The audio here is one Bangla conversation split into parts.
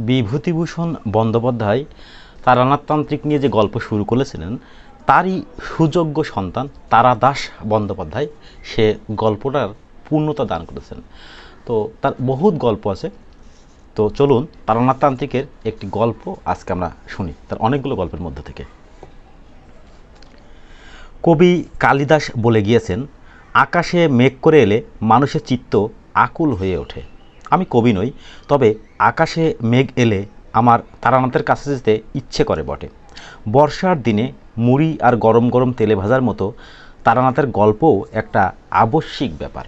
বিভূতিভূষণ বন্দ্যোপাধ্যায় তারানাথতান্ত্রিক নিয়ে যে গল্প শুরু করেছিলেন তারই সুযোগ্য সন্তান তারা দাস বন্দ্যোপাধ্যায় সে গল্পটার পূর্ণতা দান করেছেন। তো তার বহুত গল্প আছে। তো চলুন তারানাথতান্ত্রিকের একটি গল্প আজকে আমরা শুনি তার অনেকগুলো গল্পের মধ্যে থেকে। কবি কালিদাস বলে গিয়েছেন, আকাশে মেঘ করে এলে মানুষের চিত্ত আকুল হয়ে ওঠে। আমি কবি নই, তবে আকাশে মেঘ এলে আমার তারানাথের কাছে যেতে ইচ্ছে করে বটে। বর্ষার দিনে মুড়ি আর গরম গরম তেলে ভাজার মতো তারানাথের গল্পও একটা আবশ্যিক ব্যাপার।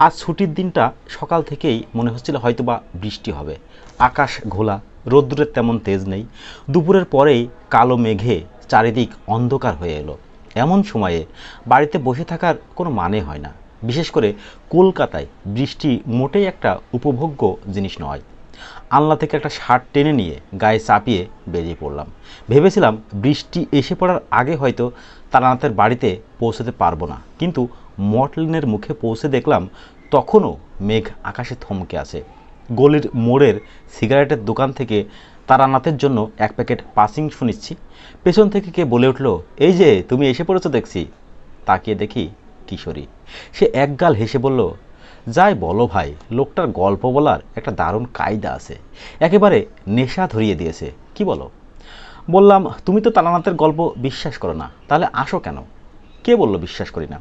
আজ ছুটির দিনটা সকাল থেকেই মনে হচ্ছিল হয়তোবা বৃষ্টি হবে। আকাশ ঘোলা, রোদ্দুরের তেমন তেজ নেই। দুপুরের পরেই কালো মেঘে চারিদিক অন্ধকার হয়ে এলো। এমন সময়ে বাড়িতে বসে থাকার কোনো মানে হয় না। বিশেষ করে কলকাতায় বৃষ্টি মোটেই একটা উপভোগ্য জিনিস নয়। আলনা থেকে একটা শার্ট টেনে নিয়ে গায়ে চাপিয়ে বেরিয়ে পড়লাম। ভেবেছিলাম বৃষ্টি এসে পড়ার আগে হয়তো তারানাথের বাড়িতে পৌঁছতে পারবো না, কিন্তু মটলিনের মুখে পৌঁছে দেখলাম তখনও মেঘ আকাশে থমকে আছে। গলির মোড়ের সিগারেটের দোকান থেকে তারানাথের জন্য এক প্যাকেট পাসিং শুনিচ্ছি। পেছন থেকে কে বলে উঠল, এই যে তুমি এসে পড়েছো দেখছি। তাকিয়ে দেখি কিশোরী। সে একগাল হেসে বলল, যাই বলো ভাই, লোকটার গল্প বলার একটা দারুণ কায়দা আছে, একেবারে নেশা ধরিয়ে দিয়েছে। কি বলো? বললাম, তুমি তো তারানাথের গল্প বিশ্বাস করো না, তাহলে আসো কেন? কে বলল বিশ্বাস করি না?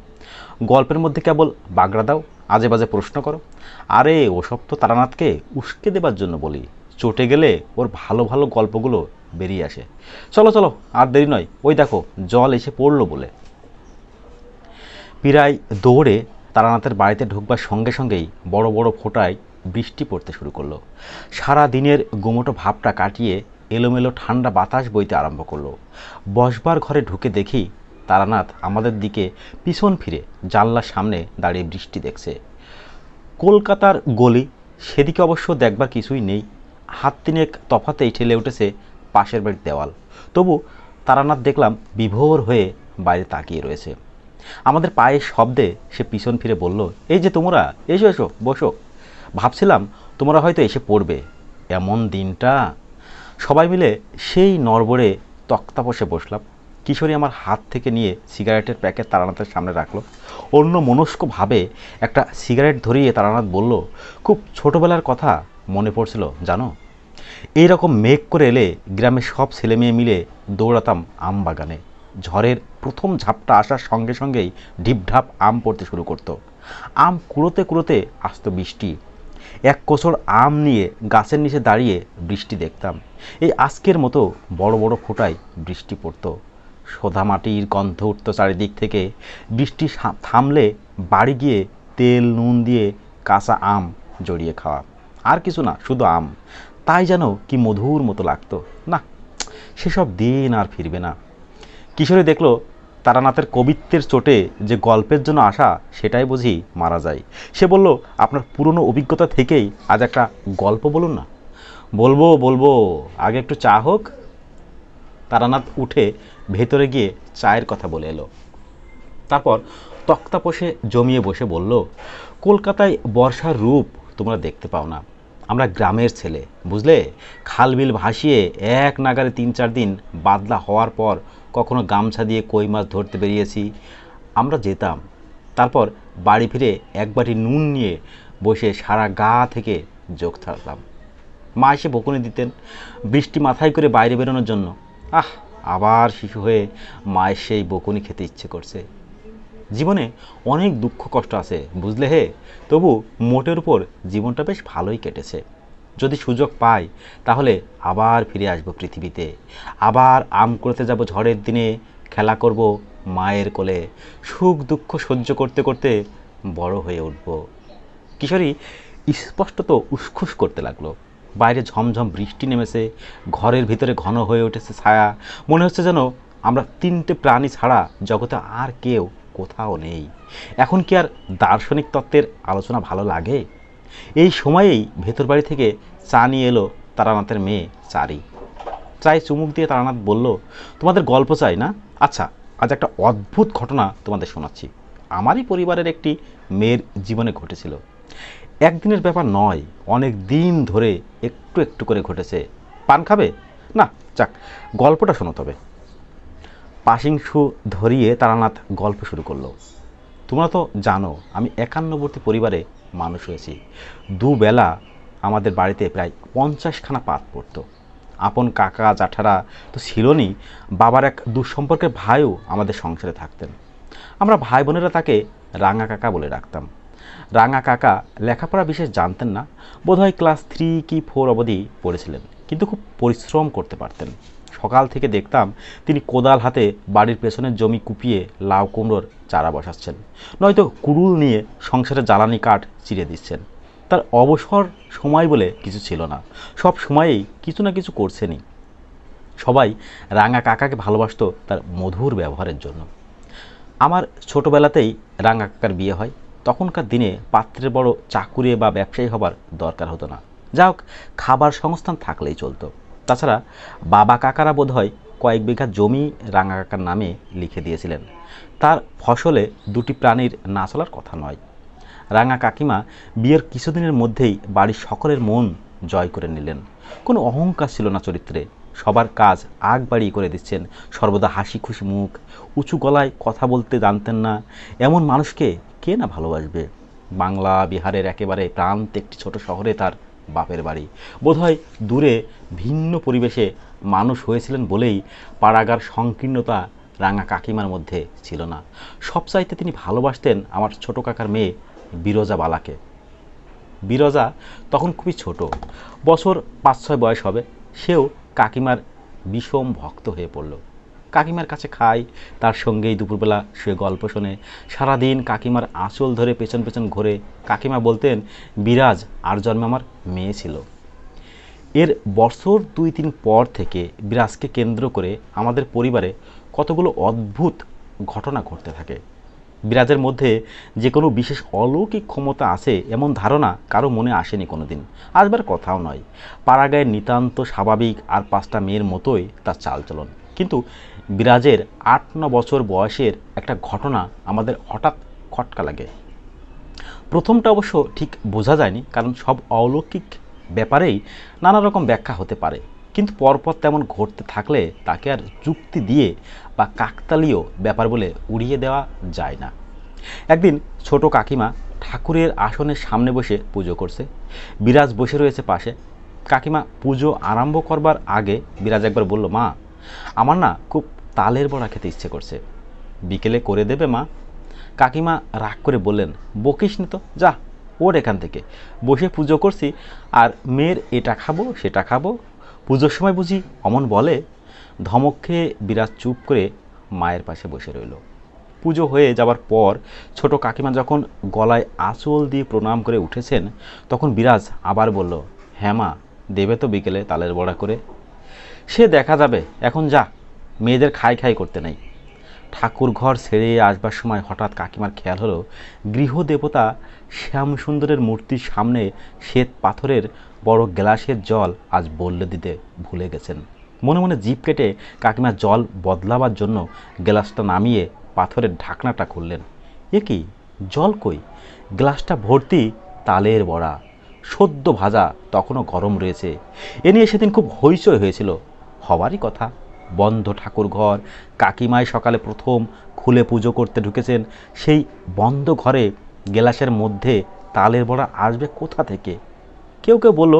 গল্পের মধ্যে কেবল বাগড়া দাও, আজে বাজে প্রশ্ন করো। আরে ওসব তো তারানাথকে উস্কে দেবার জন্য বলি। চটে গেলে ওর ভালো ভালো গল্পগুলো বেরিয়ে আসে। চলো চলো, আর দেরি নয়, ওই দেখো জল এসে পড়লো বলে। পীরায় দৌড়ে তারানাথের বাড়িতে ঢুকবার সঙ্গে সঙ্গেই বড় বড় ফোঁটায় বৃষ্টি পড়তে শুরু করলো। সারা দিনের গুমোটো ভাবটা কাটিয়ে এলোমেলো ঠান্ডা বাতাস বইতে আরম্ভ করলো। বসবার ঘরে ঢুকে দেখি তারানাথ আমাদের দিকে পিছন ফিরে জানলার সামনে দাঁড়িয়ে বৃষ্টি দেখছে। কলকাতার গলি, সেদিকে অবশ্য দেখবার কিছুই নেই। হাত তিনেক তফাতেই ঠেলে উঠেছে পাশের বাড়ির দেওয়াল। তবু তারানাথ দেখলাম বিভোর হয়ে বাইরে তাকিয়ে রয়েছে। আমাদের পায়ের শব্দে সে পিছন ফিরে বলল, এই যে তোমরা, এসো এসো বসো। ভাবছিলাম তোমরা হয়তো এসে পড়বে। এমন দিনটা। সবাই মিলে সেই নড়বড়ে তক্তাপোষে বসলাম। কিশোরী আমার হাত থেকে নিয়ে সিগারেটের প্যাকেট তারানাথের সামনে রাখলো। অন্য মনস্কভাবে একটা সিগারেট ধরিয়ে তারানাথ বলল, খুব ছোটোবেলার কথা মনে পড়ছিল জানো। এইরকম মেঘ করে এলে গ্রামের সব ছেলে মেয়ে মিলে দৌড়াতাম আম বাগানে। ঝড়ের প্রথম ঝাপটা আসার সঙ্গে সঙ্গেই ঢিপঢাপ আম পড়তে শুরু করতো। আম কুড়োতে কুড়োতে আসতো বৃষ্টি। এক কোচর আম নিয়ে গাছের নিচে দাঁড়িয়ে বৃষ্টি দেখতাম। এই আজকের মতো বড় বড় ফোঁটায় বৃষ্টি পড়তো। সোধা মাটির গন্ধ উঠত চারিদিক থেকে। বৃষ্টি থামলে বাড়ি গিয়ে তেল নুন দিয়ে কাঁচা আম জড়িয়ে খাওয়া। আর কিছু না, শুধু আম। তাই যেন কি মধুর মতো লাগতো। না, সেসব দিন আর ফিরবে না। কিশোরী দেখলো তারানাথের কবিত্বের চোটে যে গল্পের জন্য আসা সেটাই বুঝি মারা যায়। সে বলল, আপনার পুরনো অভিজ্ঞতা থেকেই আজ একটা গল্প বলুন না। বলবো বলবো, আগে একটু চা হোক। তারানাথ উঠে ভেতরে গিয়ে চায়ের কথা বলে এলো। তারপর তক্তাপোষে জমিয়ে বসে বলল, কলকাতায় বর্ষার রূপ তোমরা দেখতে পাও না। আমরা গ্রামের ছেলে, বুঝলে। খাল বিল ভাসিয়ে এক নাগারে 3-4 দিন বাদলা হওয়ার পর কখনো গামছা দিয়ে কই মাছ ধরতে বেরিয়েছি। আমরা যেতাম, তারপর বাড়ি ফিরে এক বাটি নুন নিয়ে বসে সারা গা থেকে যোগ থাকতাম। মা এসে বকুনি দিতেন বৃষ্টি মাথায় করে বাইরে বেরোনোর জন্য। আবার শিশু হয়ে মায়ের সেই বকুনি খেতে ইচ্ছে করছে। জীবনে অনেক দুঃখ কষ্ট আছে, বুঝলে হে। তবু মোটের উপর জীবনটা বেশ ভালোই কেটেছে। যদি সুযোগ পাই তাহলে আবার ফিরে আসবো পৃথিবীতে। আবার আম করতে যাব ঝড়ের দিনে, খেলা করব মায়ের কোলে, সুখ দুঃখ সহ্য করতে করতে বড় হয়ে উঠব। কিশোরী স্পষ্টত উসখুস করতে লাগলো। বাইরে ঝমঝম বৃষ্টি নেমেছে, ঘরের ভিতরে ঘন হয়ে উঠেছে ছায়া। মনে হচ্ছে যেন আমরা 3টে প্রাণী ছাড়া জগতে আর কেউ কোথাও নেই। এখন কি আর দার্শনিক তত্ত্বের আলোচনা ভালো লাগে? এই সময়েই ভেতর বাড়ি থেকে চা নিয়ে এলো তারানাথের মেয়ে চারি। চায়ে চুমুক দিয়ে তারানাথ বলল, তোমাদের গল্প চাই না? আচ্ছা, আজ একটা অদ্ভুত ঘটনা তোমাদের শোনাচ্ছি। আমারই পরিবারের একটি মেয়ের জীবনে ঘটেছিল। একদিনের ব্যাপার নয়, অনেক দিন ধরে একটু একটু করে ঘটেছে। পান খাবে? না, যাক, গল্পটা শোনো তবে। পাশিংশু ধরিয়ে তারানাথ গল্প শুরু করলো। তোমরা তো জানো আমি একান্নবর্তী পরিবারে মানুষ হয়েছি। দুবেলা আমাদের বাড়িতে প্রায় 50খানা পাত পড়তো। আপন কাকা জ্যাঠারা তো ছিলই, বাবার এক দুঃসম্পর্কের ভাইও আমাদের সংসারে থাকতেন। আমরা ভাই বোনেরা তাকে রাঙা কাকা বলে রাখতাম। রাঙা কাকা লেখাপড়া বিশেষ জানতেন না, বোধহয় ক্লাস 3 কি 4 অবধি পড়েছিলেন, কিন্তু খুব পরিশ্রম করতে পারতেন। সকাল থেকে দেখতাম তিনি কোদাল হাতে বাড়ির পেছনের জমি কুপিয়ে লাউ কুমড়োর চারা বসাচ্ছেন, নয়তো কুড়ুল নিয়ে সংসারে জ্বালানি কাঠ চিরে দিচ্ছেন। তার অবসর সময় বলে কিছু ছিল না, সব সময়েই কিছু না কিছু করছেনই। সবাই রাঙা কাকাকে ভালোবাসত তার মধুর ব্যবহারের জন্য। আমার ছোটোবেলাতেই রাঙা কাকার বিয়ে হয়। তখনকার দিনে পাত্রের বড় চাকুরে বা ব্যবসায়ী হবার দরকার হতো না, যা হোক খাবার সংস্থান থাকলেই চলতো। তাছাড়া বাবা কাকারা বোধহয় কয়েক বিঘা জমি রাঙা কাকার নামে লিখে দিয়েছিলেন। তার ফসলে দুটি প্রাণীর না চলার কথা নয়। রাঙা কাকিমা বিয়ের কিছুদিনের মধ্যেই বাড়ির সকলের মন জয় করে নিলেন। কোনো অহংকার ছিল না চরিত্রে, সবার কাজ আগ বাড়িয়ে করে দিচ্ছেন, সর্বদা হাসি খুশি মুখ, উঁচু গলায় কথা বলতে জানতেন না। এমন মানুষকে কে না ভালোবাসবে? বাংলা বিহারের একেবারে প্রান্তে একটি ছোট শহরে তার বাপের বাড়ি। বোধহয় দূরে ভিন্ন পরিবেশে মানুষ হয়েছিলেন বলেই পাড়াগার সংকীর্ণতা রাঙা কাকিমার মধ্যে ছিল না। সবচাইতে তিনি ভালোবাসতেন আমার ছোট কাকার মেয়ে বিরজা বালাকে। বিরজা তখন খুবই ছোট, বছর 5-6 বয়স হবে। সেও কাকিমার বিষম ভক্ত হয়ে পড়ল। কাকিমার কাছে খায়, তার সঙ্গেই দুপুরবেলা শুয়ে গল্প শোনে, সারাদিন কাকিমার আঁচল ধরে পেছন পেছন ঘোরে। কাকিমা বলতেন বিরাজ আর জন্মে আমার মেয়ে ছিল। এর বছর 2-3 পর থেকে বিরাজকে কেন্দ্র করে আমাদের পরিবারে কতগুলো অদ্ভুত ঘটনা ঘটতে থাকে। বিরাজের মধ্যে যে কোনো বিশেষ অলৌকিক ক্ষমতা আছে এমন ধারণা কারো মনে আসেনি কোনোদিন, আসবার কথাও নয়। পাড়াগাঁয়ের নিতান্ত স্বাভাবিক আর 5টা মেয়ের মতোই তার চালচলন। কিন্তু বিরাজের 8-9 বছর বয়সের একটা ঘটনা আমাদের হঠাৎ খটকা লাগে। প্রথমটা অবশ্য ঠিক বোঝা যায়নি, কারণ সব অলৌকিক ব্যাপারেই নানা রকম ব্যাখ্যা হতে পারে, কিন্তু পরপর তেমন ঘটতে থাকলে তাকে আর যুক্তি দিয়ে বা কাকতালীয় ব্যাপার বলে উড়িয়ে দেওয়া যায় না। একদিন ছোট কাকিমা ঠাকুরের আসনের সামনে বসে পুজো করছে। বিরাজ বসে রয়েছে পাশে। কাকিমা পুজো আরম্ভ করবার আগে বিরাজ একবার বলল, মা, আমার না খুব তালের বড়া খেতে ইচ্ছে করছে, বিকেলে করে দেবে মা? কাকিমা রাগ করে বললেন, বকিস নি তো, যা ওর এখান থেকে, বসে পুজো করছি আর মেয়ের এটা খাবো সেটা খাবো, পুজোর সময় বুঝি অমন বলে? ধমক খেয়ে বিরাজ চুপ করে মায়ের পাশে বসে রইল। পুজো হয়ে যাবার পর ছোট কাকিমা যখন গলায় আঁচল দিয়ে প্রণাম করে উঠেছেন, তখন বিরাজ আবার বলল, হ্যাঁ মা, দেবে তো বিকেলে তালের বড়া করে? সে দেখা যাবে, এখন যা, মেয়েদের খাই খাই করতে নেই। ঠাকুর ঘর ছেড়ে আসবার সময় হঠাৎ কাকিমার খেয়াল হলো গৃহদেবতা শ্যামসুন্দরের মূর্তির সামনে শ্বেত পাথরের বড় গ্লাসের জল আজ বললে দিতে ভুলে গেছেন। মনে মনে জিভ কেটে কাকিমা জল বদলাবার জন্য গ্লাসটা নামিয়ে পাথরের ঢাকনাটা খুললেন। এ কি, জল কই? গ্লাসটা ভর্তি তালের বড়া, সদ্য ভাজা, তখনও গরম রয়েছে। এ নিয়ে সেদিন খুব হইচই হয়েছিল। হবারই কথা, বন্ধ ঠাকুর ঘর, কাকিমাই সকালে প্রথম খুলে পুজো করতে ঢুকেছেন। সেই বন্ধ ঘরে গেলাসের মধ্যে তালের বড়া আসবে কোথা থেকে? কেউ কেউ বলল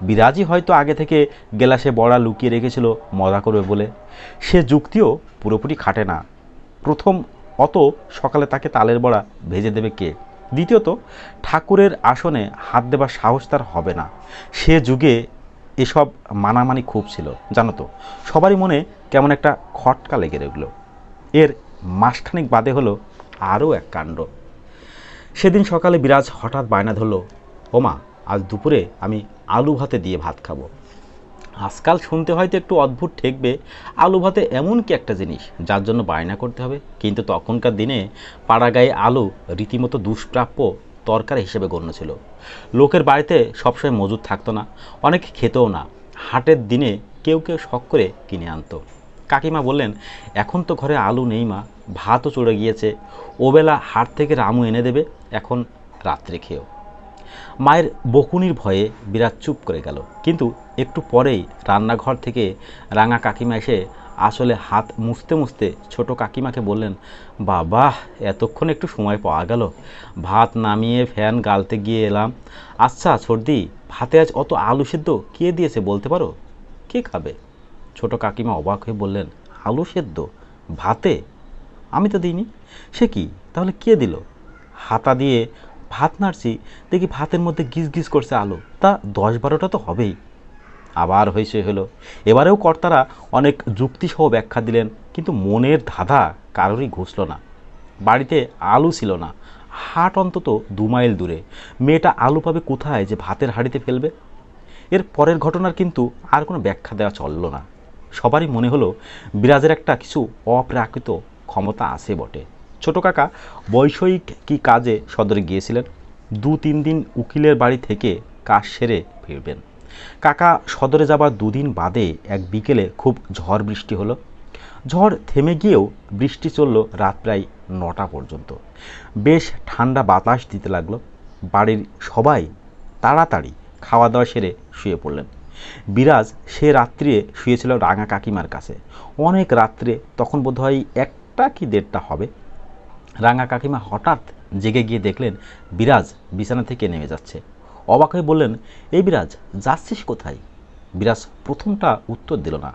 বিরাজই হয়তো আগে থেকে গেলাসে বড়া লুকিয়ে রেখেছিল মজা করবে বলে। সে যুক্তিও পুরোপুরি খাটে না। প্রথম, অত সকালে তাকে তালের বড়া ভেজে দেবে কে? দ্বিতীয়ত, ঠাকুরের আসনে হাত দেবার সাহস তার হবে না। সে যুগে এসব মানামানি খুব ছিল, জানো তো। সবারই মনে কেমন একটা খটকা লেগে রইল। এর মাসখানেক বাদে হলো আরও এক কাণ্ড। সেদিন সকালে বিরাজ হঠাৎ বায়না ধরল, ওমা, আজ দুপুরে আমি আলু ভাতে দিয়ে ভাত খাবো। আজকাল শুনতে হয়তো একটু অদ্ভুত ঠেকবে, আলু ভাতে এমন কি একটা জিনিস যার জন্য বায়না করতে হবে? কিন্তু তখনকার দিনে পাড়াগাঁয়ে আলু রীতিমতো দুষ্প্রাপ্য তরকারি হিসেবে গণ্য ছিল। লোকের বাড়িতে সবসময় মজুদ থাকতো না, অনেকে খেতেও না। হাটের দিনে কেউ কেউ শখ করে কিনে আনতো। কাকিমা বললেন, এখন তো ঘরে আলু নেই মা, ভাতও চড়ে গিয়েছে, ওবেলা হাট থেকে রামু এনে দেবে, এখন রাত্রে খেয়েও। মায়ের বকুনির ভয়ে বিরাজ চুপ করে গেল। কিন্তু একটু পরেই রান্নাঘর থেকে রাঙা কাকিমা এসে আসলে হাত মুছতে মুছতে ছোট কাকিমাকে বললেন, বাবা এতক্ষণ একটু সময় পাওয়া গেল, ভাত নামিয়ে ফ্যান গালতে গিয়ে এলাম। আচ্ছা সর্দি, ভাতে আজ অত আলু সেদ্ধ কে দিয়েছে বলতে পারো? কে খাবে? ছোট কাকিমা অবাক হয়ে বললেন, আলু সেদ্ধ ভাতে? আমি তো দিইনি। সে কি, তাহলে কে দিল? হাতা দিয়ে ভাত নাড়ছি, দেখি ভাতের মধ্যে গিজ গিজ করছে আলু, তা 10-12টা তো হবেই। আবার হয়েছে হলো। এবারেও কর্তারা অনেক যুক্তিসহ ব্যাখ্যা দিলেন, কিন্তু মনের ধাঁধা কারোরই ঘুষল না। বাড়িতে আলু ছিল না, হাট অন্তত 2 মাইল দূরে। মেয়েটা আলু পাবে কোথায় যে ভাতের হাঁড়িতে ফেলবে? এর পরের ঘটনার কিন্তু আর কোনো ব্যাখ্যা দেওয়া চলল না। সবারই মনে হলো বিরাজের একটা কিছু অপ্রাকৃত ক্ষমতা আছে বটে। ছোট কাকা বৈষয়িক কি কাজে সদরে গিয়েছিলেন, 2-3 দিন উকিলের বাড়ি থেকে কাজ সেরে ফিরবেন। কাকা সদরে যাবার 2 দিন বাদে এক বিকেলে খুব ঝড় বৃষ্টি হলো। ঝড় থেমে গিয়েও বৃষ্টি চলল রাত প্রায় 9টা পর্যন্ত। বেশ ঠান্ডা বাতাস দিতে লাগলো। বাড়ির সবাই তাড়াতাড়ি খাওয়া দাওয়া সেরে শুয়ে পড়লেন। বিরাজ সে রাত্রে শুয়েছিল রাঙা কাকিমার কাছে। অনেক রাত্রে, তখন বোধহয় 1টা কি 1:30টা হবে। রাঙা কাকিমা হঠাৎ জেগে গিয়ে দেখলেন বিরাজ বিছানা থেকে নেমে যাচ্ছে। অবাক হয়ে বললেন, এই বিরাজ, যাচ্ছিস কোথায়? বিরাজ প্রথমটা উত্তর দিল না।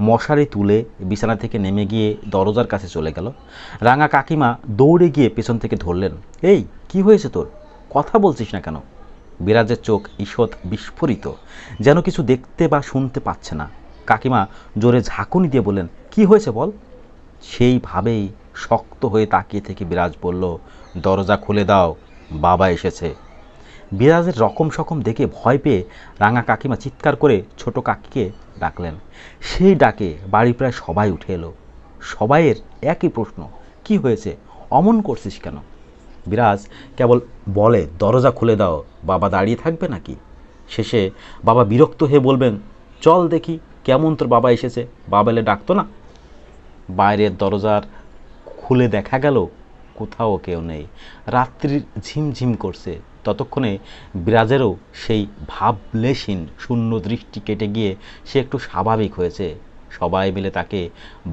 মশারি তুলে বিছানা থেকে নেমে গিয়ে দরজার কাছে চলে গেল। রাঙা কাকিমা দৌড়ে গিয়ে পেছন থেকে ধরলেন, এই কি হয়েছে তোর, কথা বলছিস না কেন? বিরাজের চোখ ঈষৎ বিস্ফোরিত, যেন কিছু দেখতে বা শুনতে পাচ্ছে না। কাকিমা জোরে ঝাঁকুনি দিয়ে বললেন, কি হয়েছে বল? সেইভাবেই শক্ত হয়ে তাকিয়ে থেকে বিরাজ বলল, দরজা খুলে দাও, বাবা এসেছে। বিরাজের রকম সকম দেখে ভয় পেয়ে রাঙা কাকিমা চিৎকার করে ছোট কাকিকে ডাকলেন। সেই ডাকে বাড়ি প্রায় সবাই উঠে এলো। সবাইয়ের একই প্রশ্ন, কি হয়েছে, অমন করছিস কেন? বিরাজ কেবল বলে, দরজা খুলে দাও, বাবা দাঁড়িয়ে থাকবে নাকি? শেষে বাবা বিরক্ত হয়ে বলবেন, চল দেখি কেমন তোর বাবা এসেছে, বাবা এলে ডাকতো না? বাইরের দরজার খুলে দেখা গেল কোথাও কেউ নেই। রাত্রির ঝিমঝিম করছে। ততক্ষণে বিরাজেরও সেই ভাবলেশীন শূন্য দৃষ্টি কেটে গিয়ে সে একটু স্বাভাবিক হয়েছে। সবাই মিলে তাকে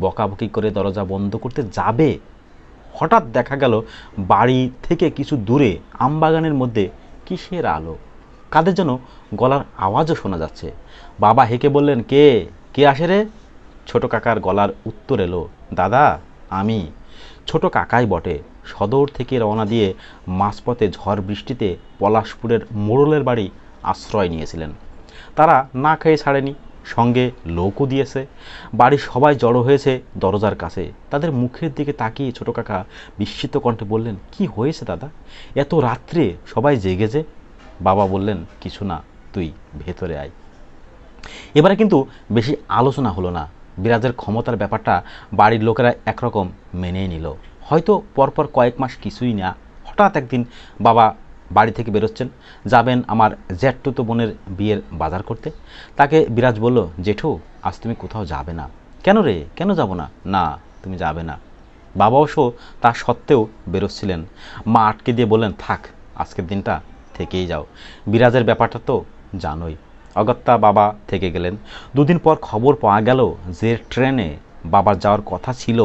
বকাবকি করে দরজা বন্ধ করতে যাবে, হঠাৎ দেখা গেল বাড়ি থেকে কিছু দূরে আমবাগানের মধ্যে কিসের আলো, কাদের যেন গলার আওয়াজও শোনা যাচ্ছে। বাবা হেঁকে বললেন, কে কে আসে রে? ছোট কাকার গলার উত্তর এলো, দাদা আমি। ছোট কাকাই বটে। সদর থেকে রওনা দিয়ে মাঝপথে ঝড় বৃষ্টিতে পলাশপুরের মোড়লের বাড়ি আশ্রয় নিয়েছিলেন। তারা না খেয়ে ছাড়েনি, সঙ্গে লোকও দিয়েছে। বাড়ির সবাই জড়ো হয়েছে দরজার কাছে। তাদের মুখের দিকে তাকিয়ে ছোট কাকা বিস্মিত কণ্ঠে বললেন, কি হয়েছে দাদা, এত রাত্রে সবাই জেগেছে? বাবা বললেন, কিছু না, তুই ভেতরে আয়। এবারে কিন্তু বেশি আলোচনা হলো না। বিরাজের ক্ষমতার ব্যাপারটা বাড়ির লোকেরা একরকম মেনেই নিল। হয়তো পরপর কয়েক মাস কিছুই না, হঠাৎ একদিন বাবা বাড়ি থেকে বেরোচ্ছেন, যাবেন আমার জ্যাঠতুতো বোনের বিয়ের বাজার করতে। তাকে বিরাজ বলল, জেঠু আজ তুমি কোথাও যাবে না। কেন রে, কেন যাব না? না, তুমি যাবে না। বাবা অবশ্য তা সত্ত্বেও বেরোচ্ছিলেন। মা আটকে দিয়ে বললেন, থাক, আজকের দিনটা থেকেই যাও, বিরাজের ব্যাপারটা তো জানোই। অগত্যা বাবা থেকে গেলেন। 2 দিন পর খবর পাওয়া গেল যে ট্রেনে বাবার যাওয়ার কথা ছিল,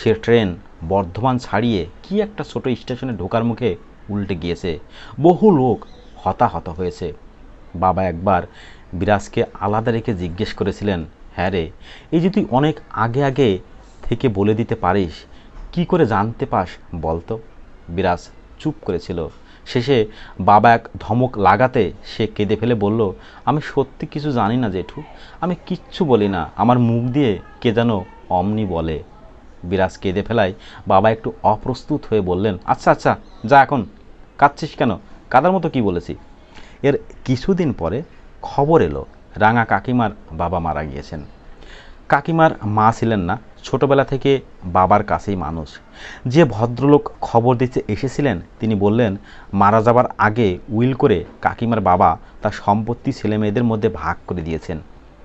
সে ট্রেন বর্ধমান ছাড়িয়ে কি একটা ছোট স্টেশনে ঢোকার মুখে উল্টে গিয়েছে। বহু লোক হতাহত হয়েছে। বাবা একবার বিরাজকে আলাদা রেখে জিজ্ঞেস করেছিলেন, হ্যাঁ রে, এই যে তুই অনেক আগে আগে থেকে বলে দিতে পারিস, কি করে জানতে পাস বলতো? বিরাজ চুপ করেছিল। শেষে বাবা এক ধমক লাগাতে সে কেঁদে ফেলে বলল, আমি সত্যি কিছু জানি না জেঠু, আমি কিচ্ছু বলি না, আমার মুখ দিয়ে কে যেন অমনি বলে। বিরাজ কেঁদে ফেলায় বাবা একটু অপ্রস্তুত হয়ে বললেন, আচ্ছা আচ্ছা, যা এখন, কাঁদছিস কেন, কাদার মতো কি বলেছি? এর কিছুদিন পরে খবর এলো রাঙা কাকিমার বাবা মারা গিয়েছেন। কাকিমার মা ছিলেন না, ছোটবেলা থেকে বাবার কাছেই মানুষ। যে ভদ্রলোক খবর দিতে এসেছিলেন তিনি বললেন, মারা যাবার আগে উইল করে কাকিমার বাবা তার সম্পত্তি ছেলে মেয়েদের মধ্যে ভাগ করে দিয়েছেন।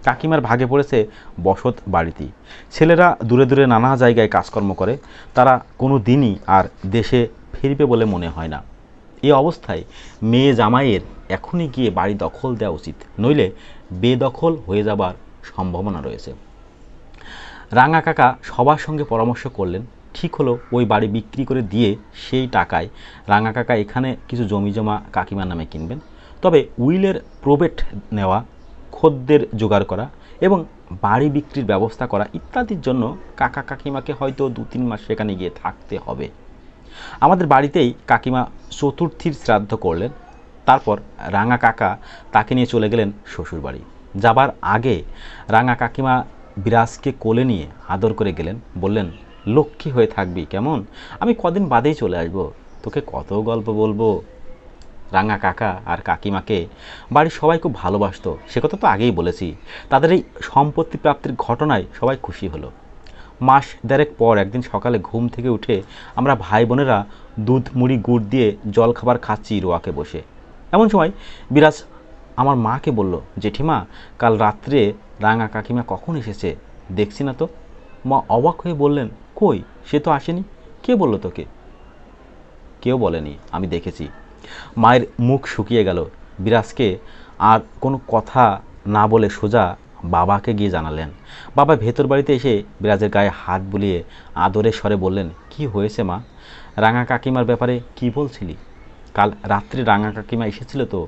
কাকিমার ভাগে পড়েছে বসত বাড়িতেই। ছেলেরা দূরে দূরে নানা জায়গায় কাজকর্ম করে, তারা কোনো দিনই আর দেশে ফিরবে বলে মনে হয় না। এই অবস্থায় মেয়ে জামাইয়ের এখনই গিয়ে বাড়ি দখল দেওয়া উচিত, নইলে বেদখল হয়ে যাবার সম্ভাবনা রয়েছে। রাঙা কাকা সবার সঙ্গে পরামর্শ করলেন। ঠিক হলো ওই বাড়ি বিক্রি করে দিয়ে সেই টাকায় রাঙা কাকা এখানে কিছু জমি জমা কাকিমার নামে কিনবেন। তবে উইলের প্রবেট নেওয়া, খদ্দের জোগাড় করা এবং বাড়ি বিক্রির ব্যবস্থা করা ইত্যাদির জন্য কাকা কাকিমাকে হয়তো 2-3 মাস সেখানে গিয়ে থাকতে হবে। আমাদের বাড়িতেই কাকিমা চতুর্থীর শ্রাদ্ধ করলেন। তারপর রাঙা কাকা তাকে নিয়ে চলে গেলেন শ্বশুরবাড়ি। যাবার আগে রাঙা কাকিমা বিরাজকে কোলে নিয়ে আদর করে গেলেন, বললেন, লক্ষ্মী হয়ে থাকবি কেমন, আমি কদিন বাদেই চলে আসবো, তোকে কত গল্প বলবো। রাঙা কাকা আর কাকিমাকে বাড়ির সবাই খুব ভালোবাসতো, সে কথা তো আগেই বলেছি। তাদের এই সম্পত্তি প্রাপ্তির ঘটনায় সবাই খুশি হলো। মাস দেড়েক পর একদিন সকালে ঘুম থেকে উঠে আমরা ভাই বোনেরা দুধ মুড়ি গুড় দিয়ে জল খাবার খাচ্ছি রোয়াকে বসে। এমন সময় বিরাজ আমার মাকে বলল, জেঠিমা, কাল রাত্রে রাঙা কাকিমা কখন এসেছে দেখছি না তো। মা অবাক হয়ে বললেন, কই, সে তো আসেনি। কে বলল তোকে? কেউ বলেনি, আমি দেখেছি। মায়ের মুখ শুকিয়ে গেল। বিরাজকে আর কোনো কথা না বলে সোজা বাবাকে গিয়ে জানালেন। বাবা ভেতর বাড়িতে এসে বিরাজের গায়ে হাত বুলিয়ে আদরের স্বরে বললেন, কি হয়েছে মা? রাঙা কাকিমার ব্যাপারে কি বলছিলি? কাল রাত্রে রাঙা কাকিমা এসেছিল তো,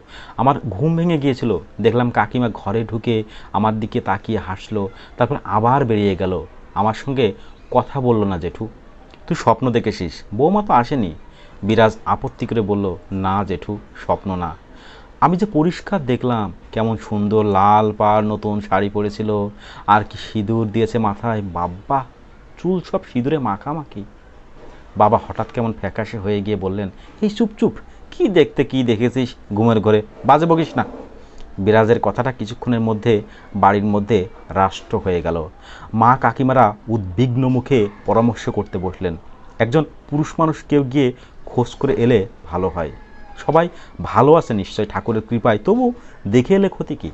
আমার ঘুম ভেঙে গিয়েছিল। দেখলাম কাকিমা ঘরে ঢুকে আমার দিকে তাকিয়ে হাসলো, তারপর আবার বেরিয়ে গেল। আমার সঙ্গে কথা বলল না জেঠু। তুই স্বপ্ন দেখেছিস, বৌমা তো আসেনি। বিরাজ আপত্তি করে বলল, না জেঠু, স্বপ্ন না, আমি যে পরিষ্কার দেখলাম। কেমন সুন্দর লাল পাড় নতুন শাড়ি পরেছিল, আর কি সিঁদুর দিয়েছে মাথায়, বাব্বা, চুল সব সিঁদুরে মাখামাখি। বাবা হঠাৎ কেমন ফ্যাকাশে হয়ে গিয়ে বললেন, এই চুপ চুপ, কি দেখতে কি দেখেছিস ঘুমের ঘরে, বাজে বকিস না। বিরাজের কথাটা কিছুক্ষণের মধ্যে বাড়ির মধ্যে রাষ্ট্র হয়ে গেল। মা কাকিমারা উদ্বিগ্ন মুখে পরামর্শ করতে বসলেন। একজন পুরুষ মানুষ কেউ গিয়ে খোঁজ করে এলে ভালো হয়। সবাই ভালো আছে নিশ্চয় ঠাকুরের কৃপায়, তবু দেখে এলে ক্ষতি কী?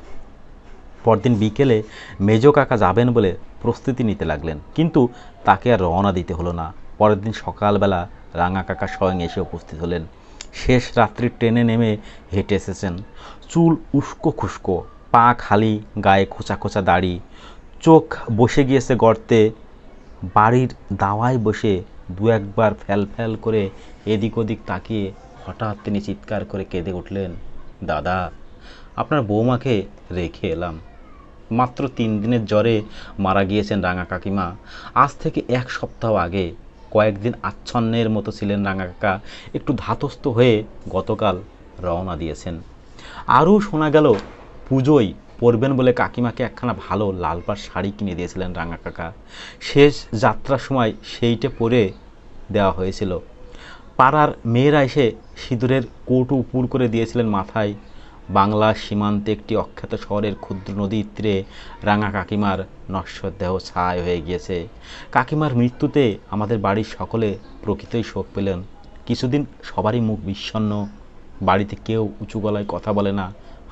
পরদিন বিকেলে মেজ কাকা যাবেন বলে প্রস্তুতি নিতে লাগলেন, কিন্তু তাকে আর রওনা দিতে হলো না। পরের দিন সকালবেলা রাঙা কাকা স্বয়ং এসে উপস্থিত হলেন। শেষ রাত্রির ট্রেনে নেমে হেঁটে এসেছেন। চুল উস্কো খুস্কো, পা খালি, গায়ে খোঁচা খোঁচা দাড়ি, চোখ বসে গিয়েছে গর্তে। বাড়ির দাওয়ায় বসে দু একবার ফ্যাল ফ্যাল করে এদিক ওদিক তাকিয়ে হঠাৎ তিনি চিৎকার করে কেঁদে উঠলেন, দাদা, আপনার বৌমাকে রেখে এলাম। মাত্র 3 দিনের জ্বরে মারা গিয়েছেন রাঙা কাকিমা। আজ থেকে 1 সপ্তাহ আগে কয়েকদিন আচ্ছন্নের মতো ছিলেন রাঙা কাকা, একটু ধাতস্থ হয়ে গতকাল রওনা দিয়েছেন। আরও শোনা গেল পুজোয় পরবেন বলে কাকিমাকে একখানা ভালো লাল পাড় শাড়ি কিনে দিয়েছিলেন রাঙা কাকা। শেষ যাত্রার সময় সেইটে পরে দেওয়া হয়েছিল। পাড়ার মেয়েরা এসে সিঁদুরের কৌটো উপুর করে দিয়েছিলেন মাথায়। বাংলা সীমান্তে একটি অখ্যাত শহরের ক্ষুদ্র নদীর তীরে রাঙা কাকিমার নশ্বর দেহ ছাই হয়ে গিয়েছে। কাকিমার মৃত্যুতে আমাদের বাড়ির সকলে প্রকৃতই শোক পেলেন। কিছুদিন সবারই মুখ বিষণ্ণ, বাড়িতে কেউ উঁচু গলায় কথা বলে না,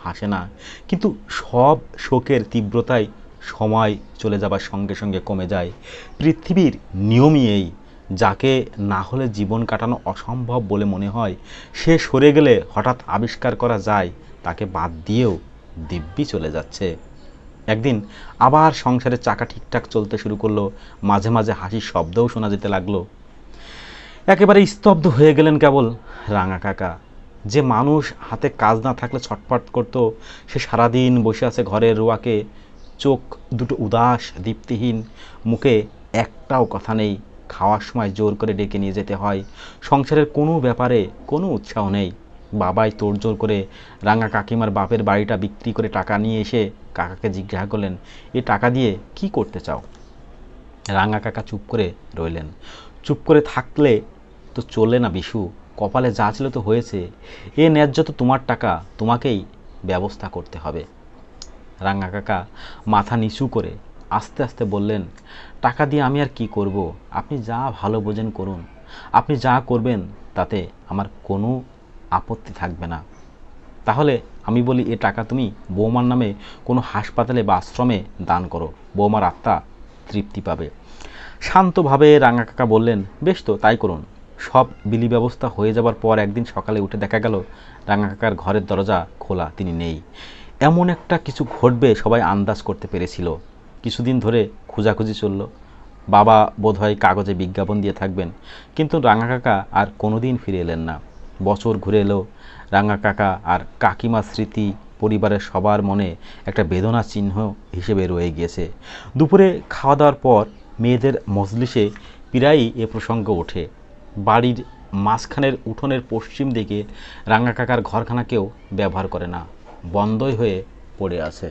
হাসে না। কিন্তু সব শোকের তীব্রতায় সময় চলে যাবার সঙ্গে সঙ্গে কমে যায়। পৃথিবীর নিয়মই এই, যাকে না হলে জীবন কাটানো অসম্ভব বলে মনে হয়, সে সরে গেলে হঠাৎ আবিষ্কার করা যায় তাকে বাদ দিয়েও দিব্যি চলে যাচ্ছে। একদিন আবার সংসারের চাকা ঠিকঠাক চলতে শুরু করলো। মাঝে মাঝে হাসির শব্দও শোনা যেতে লাগলো। একেবারে স্তব্ধ হয়ে গেলেন কেবল রাঙা কাকা। যে মানুষ হাতে কাজ না থাকলে ছটফট করতো, সে সারাদিন বসে আছে ঘরের রোয়াকে, চোখ দুটো উদাস দীপ্তিহীন, মুখে একটাও কথা নেই। খাওয়ার সময় জোর করে ডেকে নিয়ে যেতে হয়। সংসারের কোনো ব্যাপারে কোনো উৎসাহ নেই। বাবাই তোড়জোড় করে রাঙা কাকিমার বাপের বাড়িটা বিক্রি করে টাকা নিয়ে এসে কাকাকে জিজ্ঞাসা করলেন, এ টাকা দিয়ে কি করতে চাও? রাঙা কাকা চুপ করে রইলেন। চুপ করে থাকলে তো চলে না বিশু, কপালে যা ছিল তো হয়েছে, এ ন্যায্য তো তোমার টাকা, তোমাকেই ব্যবস্থা করতে হবে। রাঙা কাকা মাথা নিচু করে আস্তে আস্তে বললেন, টাকা দিয়ে আমি আর কি করব? আপনি যা ভালো বোঝেন করুন। আপনি যা করবেন তাতে আমার কোনো আপত্তি থাকবে না। তাহলে আমি বলি, এ টাকা তুমি বৌমার নামে কোনো হাসপাতালে বা আশ্রমে দান করো, বৌমার আত্মা তৃপ্তি পাবে। শান্তভাবে রাঙা কাকা বললেন, বেশ তো, তাই করুন। সব বিলি ব্যবস্থা হয়ে যাবার পর একদিন সকালে উঠে দেখা গেল রাঙা কাকার ঘরের দরজা খোলা, তিনি নেই। এমন একটা কিছু ঘটবে সবাই আন্দাজ করতে পেরেছিল। কিছুদিন ধরে খোঁজাখুঁজি চলল। বাবা বোধহয় কাগজে বিজ্ঞাপন দিয়ে থাকবেন, কিন্তু রাঙা কাকা আর কোনোদিন ফিরে এলেন না। বছর ঘুরে এলো, রাঙা কাকা আর কাকিমার স্মৃতি পরিবারের সবার মনে একটা বেদনা চিহ্ন হিসেবে রয়ে গিয়েছে। দুপুরে খাওয়া দাওয়ার পর মেয়েদের মজলিসে প্রায়ই এ প্রসঙ্গ ওঠে। বাড়ির মাঝখানের উঠোনের পশ্চিম দিকে রাঙা কাকার ঘরখানা কেউ ব্যবহার করে না, বন্ধই হয়ে পড়ে আছে।